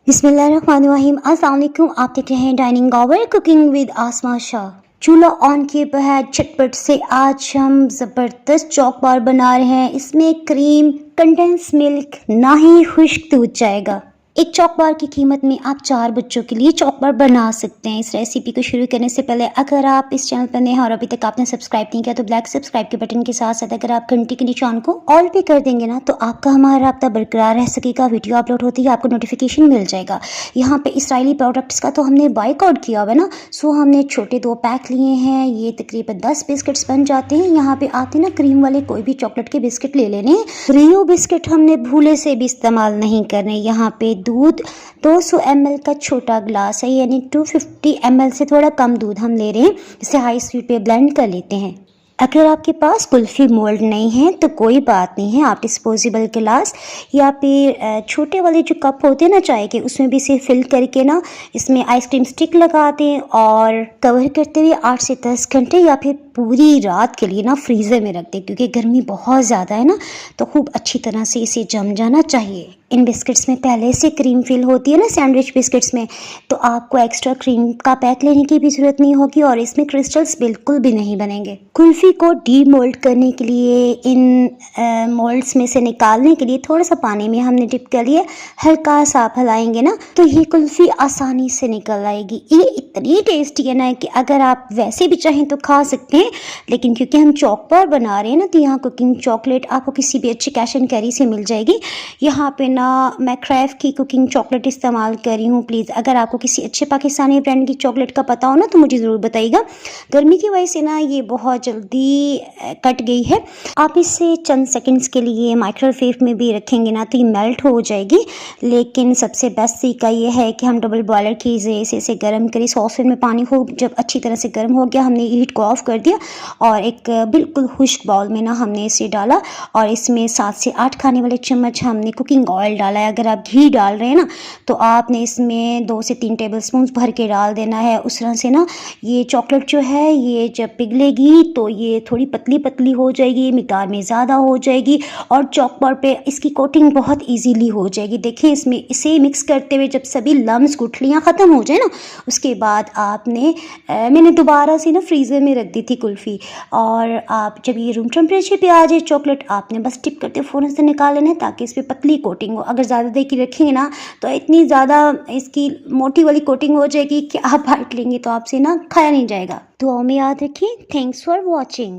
बिस्मिल्लाहिर्रहमानिर्रहीम। अस्सलाम वालेकुम। आप देख रहे हैं डाइनिंग आवर कुकिंग विद आसमा शाह। चूल्हा ऑन किए बगैर झटपट से आज हम ज़बरदस्त चॉक बार बना रहे हैं। इसमें क्रीम, कंडेंस मिल्क, ना ही खुश्क दूध जाएगा। एक चॉक बार की कीमत में आप 4 बच्चों के लिए चॉक बार बना सकते हैं। इस रेसिपी को शुरू करने से पहले अगर आप इस चैनल पर नए हैं और अभी तक आपने सब्सक्राइब नहीं किया तो ब्लैक सब्सक्राइब के बटन के साथ साथ अगर आप घंटी के निशान को ऑल पे कर देंगे ना तो आपका हमारा राब्ता बरकरार रह सकेगा। वीडियो अपलोड होती है आपको नोटिफिकेशन मिल जाएगा। यहाँ पे इसराइली प्रोडक्ट्स का तो हमने बाइकआउट किया हुआ है ना, सो हमने छोटे 2 पैक लिए हैं। ये तकरीबन 10 बिस्किट्स बन जाते हैं। यहाँ पे आते ना क्रीम वाले कोई भी चॉकलेट के बिस्किट ले लेने हैं। रियो बिस्किट हमने भूले से भी इस्तेमाल नहीं करने। यहाँ पे दूध 200 ml का छोटा ग्लास है, यानी 250 ml से थोड़ा कम दूध हम ले रहे हैं। इसे हाई स्पीड पे ब्लेंड कर लेते हैं। अगर आपके पास कुल्फ़ी मोल्ड नहीं है तो कोई बात नहीं है, आप डिस्पोजेबल गिलास या फिर छोटे वाले जो कप होते हैं ना चाय के, उसमें भी इसे फिल करके ना इसमें आइसक्रीम स्टिक लगा दें और कवर करते हुए 8 से 10 घंटे या फिर पूरी रात के लिए ना फ्रीज़र में रख दें, क्योंकि गर्मी बहुत ज़्यादा है ना, तो खूब अच्छी तरह से इसे जम जाना चाहिए। इन बिस्किट्स में पहले से क्रीम फिल होती है ना सैंडविच बिस्किट्स में, तो आपको एक्स्ट्रा क्रीम का पैक लेने की भी ज़रूरत नहीं होगी और इसमें क्रिस्टल्स बिल्कुल भी नहीं बनेंगे। कुल्फ़ी को डी मोल्ड करने के लिए इन मोल्ड्स में से निकालने के लिए थोड़ा सा पानी में हमने डिप कर लिया। हल्का सा आप हिलाएंगे ना तो ये कुल्फ़ी आसानी से निकल आएगी। ये इतनी टेस्टी है ना कि अगर आप वैसे भी चाहें तो खा सकते हैं, लेकिन क्योंकि हम चॉक बार बना रहे हैं ना तो यहाँ कुकिंग चॉकलेट आपको किसी भी अच्छी कैश एंड कैरी से मिल जाएगी। यहाँ पे ना मैं क्राफ्ट की कुकिंग चॉकलेट इस्तेमाल कर रही हूँ। प्लीज़ अगर आपको किसी अच्छे पाकिस्तानी ब्रांड की चॉकलेट का पता हो ना तो मुझे ज़रूर बताइएगा। गर्मी की वजह से ना ये बहुत जल्दी कट गई है। आप इसे चंद सेकंड्स के लिए माइक्रोवेव में भी रखेंगे ना तो ये मेल्ट हो जाएगी। लेकिन सबसे बेस्ट तरीका ये है कि हम डबल बॉयलर की जरिए इसे गर्म करें। सॉसपैन में पानी खूब जब अच्छी तरह से गर्म हो गया हमने हीट को ऑफ कर दिया और एक बिल्कुल खुश्क बाउल में ना हमने इसे डाला और इसमें 7 से 8 खाने वाले चम्मच हमने कुकिंग ऑयल डाला है। अगर आप घी डाल रहे हैं ना तो आपने इसमें 2 से 3 टेबलस्पून भर के डाल देना है। उस तरह से ना ये चॉकलेट जो है ये जब पिघलेगी तो ये थोड़ी पतली पतली हो जाएगी, मिकदार में ज़्यादा हो जाएगी और चॉक बार पे इसकी कोटिंग बहुत इजीली हो जाएगी। देखिए इसमें इसे मिक्स करते हुए जब सभी लम्स गुठलियाँ ख़त्म हो जाए ना उसके बाद आपने मैंने दोबारा से ना फ्रीज़र में रख दी थी कुल्फ़ी, और आप जब ये रूम टेम्परेचर पे आ जाए चॉकलेट आपने बस टिप करते फ़ौरन से निकाल लेना है ताकि इस पर पतली कोटिंग हो। अगर ज़्यादा देर की रखेंगे ना तो इतनी ज़्यादा इसकी मोटी वाली कोटिंग हो जाएगी कि आप बाइट लेंगे तो आपसे ना खाया नहीं जाएगा। दुआ में याद रखिए। Thanks for watching.